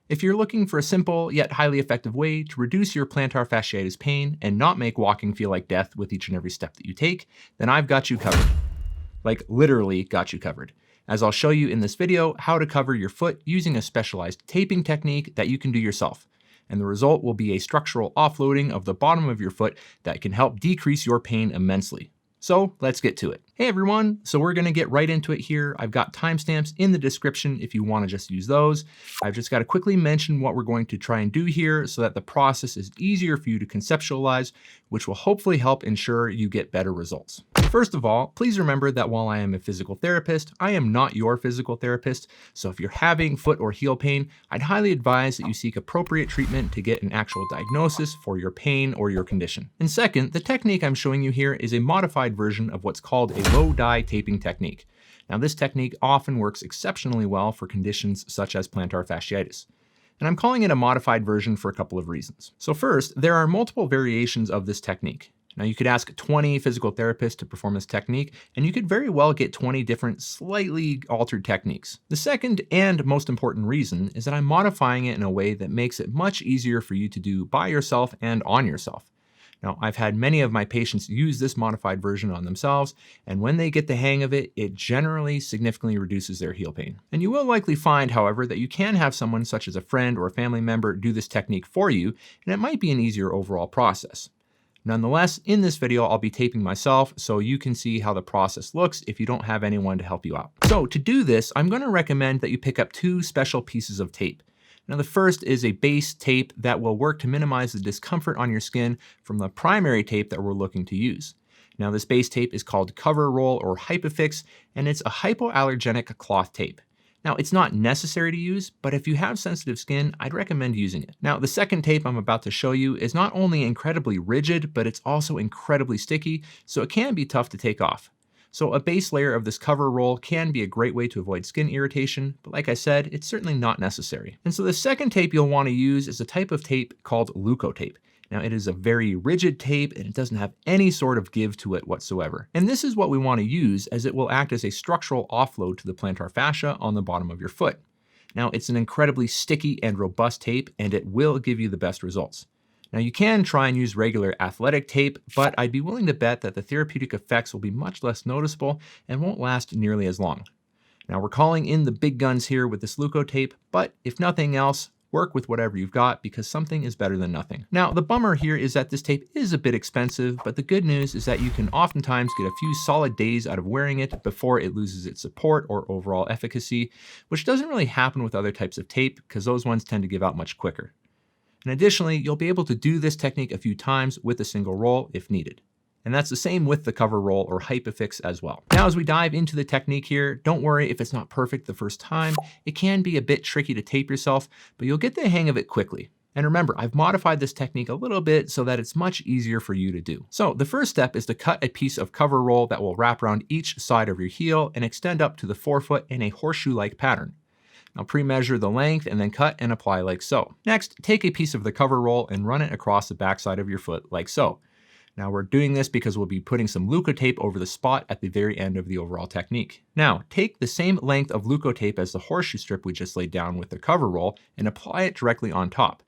If you're looking for a simple yet highly effective way to reduce your plantar fasciitis pain and not make walking feel like death with each and every step that you take, then I've got you covered. Like literally got you covered, as I'll show you in this video how to cover your foot using a specialized taping technique that you can do yourself. And the result will be a structural offloading of the bottom of your foot that can help decrease your pain immensely. So let's get to it. Hey everyone, so we're gonna get right into it here. I've got timestamps in the description if you wanna just use those. I've just gotta quickly mention what we're going to try and do here so that the process is easier for you to conceptualize, which will hopefully help ensure you get better results. First of all, please remember that while I am a physical therapist, I am not your physical therapist. So if you're having foot or heel pain, I'd highly advise that you seek appropriate treatment to get an actual diagnosis for your pain or your condition. And second, the technique I'm showing you here is a modified version of what's called a low dye taping technique. Now this technique often works exceptionally well for conditions such as plantar fasciitis. And I'm calling it a modified version for a couple of reasons. So first, there are multiple variations of this technique. Now you could ask 20 physical therapists to perform this technique, and you could very well get 20 different slightly altered techniques. The second and most important reason is that I'm modifying it in a way that makes it much easier for you to do by yourself and on yourself. Now, I've had many of my patients use this modified version on themselves, and when they get the hang of it, it generally significantly reduces their heel pain. And you will likely find, however, that you can have someone such as a friend or a family member do this technique for you, and it might be an easier overall process. Nonetheless, in this video, I'll be taping myself so you can see how the process looks if you don't have anyone to help you out. So to do this, I'm going to recommend that you pick up two special pieces of tape. Now the first is a base tape that will work to minimize the discomfort on your skin from the primary tape that we're looking to use. Now this base tape is called Cover Roll or Hypofix, and it's a hypoallergenic cloth tape. Now it's not necessary to use, but if you have sensitive skin, I'd recommend using it. Now the second tape I'm about to show you is not only incredibly rigid, but it's also incredibly sticky, so it can be tough to take off. So a base layer of this cover roll can be a great way to avoid skin irritation, but like I said, it's certainly not necessary. And so the second tape you'll want to use is a type of tape called Leukotape. Now it is a very rigid tape and it doesn't have any sort of give to it whatsoever. And this is what we want to use as it will act as a structural offload to the plantar fascia on the bottom of your foot. Now it's an incredibly sticky and robust tape and it will give you the best results. Now you can try and use regular athletic tape, but I'd be willing to bet that the therapeutic effects will be much less noticeable and won't last nearly as long. Now we're calling in the big guns here with this Leukotape, but if nothing else, work with whatever you've got because something is better than nothing. Now the bummer here is that this tape is a bit expensive, but the good news is that you can oftentimes get a few solid days out of wearing it before it loses its support or overall efficacy, which doesn't really happen with other types of tape because those ones tend to give out much quicker. And additionally, you'll be able to do this technique a few times with a single roll if needed. And that's the same with the cover roll or Hypofix as well. Now, as we dive into the technique here, don't worry if it's not perfect the first time. It can be a bit tricky to tape yourself, but you'll get the hang of it quickly. And remember, I've modified this technique a little bit so that it's much easier for you to do. So the first step is to cut a piece of cover roll that will wrap around each side of your heel and extend up to the forefoot in a horseshoe-like pattern. Now pre-measure the length and then cut and apply like so. Next, take a piece of the cover roll and run it across the backside of your foot like so. Now we're doing this because we'll be putting some Leukotape over the spot at the very end of the overall technique. Now take the same length of Leukotape as the horseshoe strip we just laid down with the cover roll and apply it directly on top.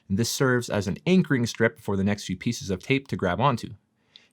And this serves as an anchoring strip for the next few pieces of tape to grab onto.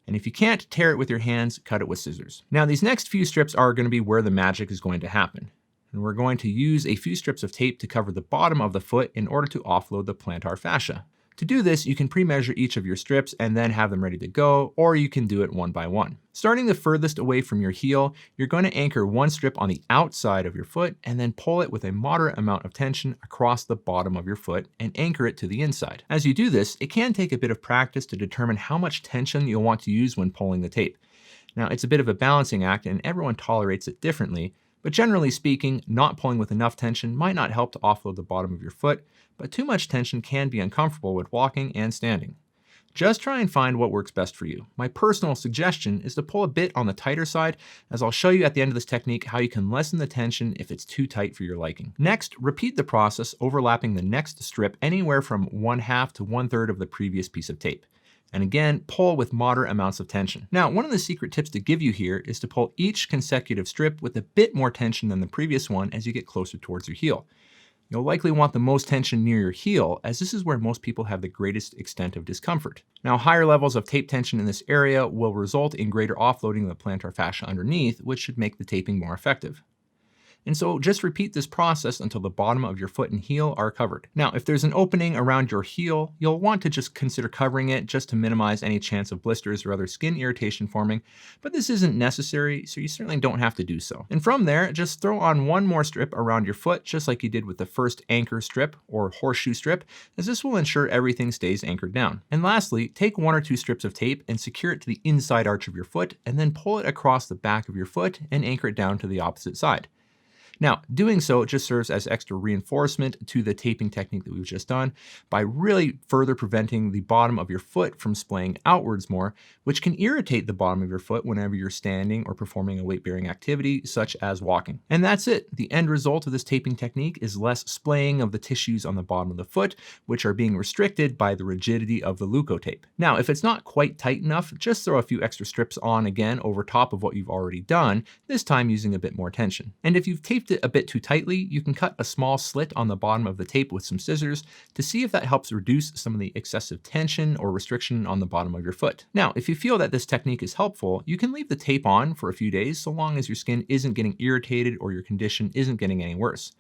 And if you can't tear it with your hands, cut it with scissors. Now these next few strips are going to be where the magic is going to happen. And we're going to use a few strips of tape to cover the bottom of the foot in order to offload the plantar fascia. To do this, you can pre-measure each of your strips and then have them ready to go, or you can do it one by one. Starting the furthest away from your heel, you're going to anchor one strip on the outside of your foot and then pull it with a moderate amount of tension across the bottom of your foot and anchor it to the inside. As you do this, it can take a bit of practice to determine how much tension you'll want to use when pulling the tape. Now, it's a bit of a balancing act and everyone tolerates it differently, but generally speaking, not pulling with enough tension might not help to offload the bottom of your foot, but too much tension can be uncomfortable with walking and standing. Just try and find what works best for you. My personal suggestion is to pull a bit on the tighter side, as I'll show you at the end of this technique how you can lessen the tension if it's too tight for your liking. Next, repeat the process overlapping the next strip anywhere from 1/2 to 1/3 of the previous piece of tape. And again, pull with moderate amounts of tension. Now, one of the secret tips to give you here is to pull each consecutive strip with a bit more tension than the previous one as you get closer towards your heel. You'll likely want the most tension near your heel, as this is where most people have the greatest extent of discomfort. Now, higher levels of tape tension in this area will result in greater offloading of the plantar fascia underneath, which should make the taping more effective. And so just repeat this process until the bottom of your foot and heel are covered. Now, if there's an opening around your heel, you'll want to just consider covering it just to minimize any chance of blisters or other skin irritation forming, but this isn't necessary, so you certainly don't have to do so. And from there, just throw on one more strip around your foot, just like you did with the first anchor strip or horseshoe strip, as this will ensure everything stays anchored down. And lastly, take 1 or 2 strips of tape and secure it to the inside arch of your foot, and then pull it across the back of your foot and anchor it down to the opposite side. Now, doing so just serves as extra reinforcement to the taping technique that we've just done by really further preventing the bottom of your foot from splaying outwards more, which can irritate the bottom of your foot whenever you're standing or performing a weight-bearing activity such as walking. And that's it. The end result of this taping technique is less splaying of the tissues on the bottom of the foot, which are being restricted by the rigidity of the Leukotape. Now, if it's not quite tight enough, just throw a few extra strips on again over top of what you've already done, this time using a bit more tension. And if you've taped it a bit too tightly, you can cut a small slit on the bottom of the tape with some scissors to see if that helps reduce some of the excessive tension or restriction on the bottom of your foot. Now, if you feel that this technique is helpful, you can leave the tape on for a few days so long as your skin isn't getting irritated or your condition isn't getting any worse.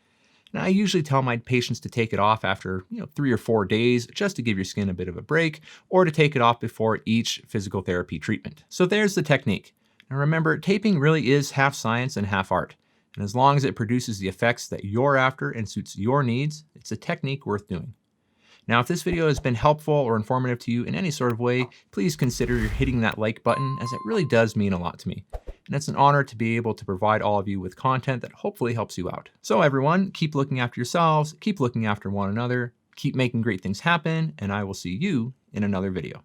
Now, I usually tell my patients to take it off after 3 or 4 days just to give your skin a bit of a break, or to take it off before each physical therapy treatment. So there's the technique. Now remember, taping really is half science and half art. And as long as it produces the effects that you're after and suits your needs, it's a technique worth doing. Now, if this video has been helpful or informative to you in any sort of way, please consider hitting that like button, as it really does mean a lot to me. And it's an honor to be able to provide all of you with content that hopefully helps you out. So everyone, keep looking after yourselves, keep looking after one another, keep making great things happen, and I will see you in another video.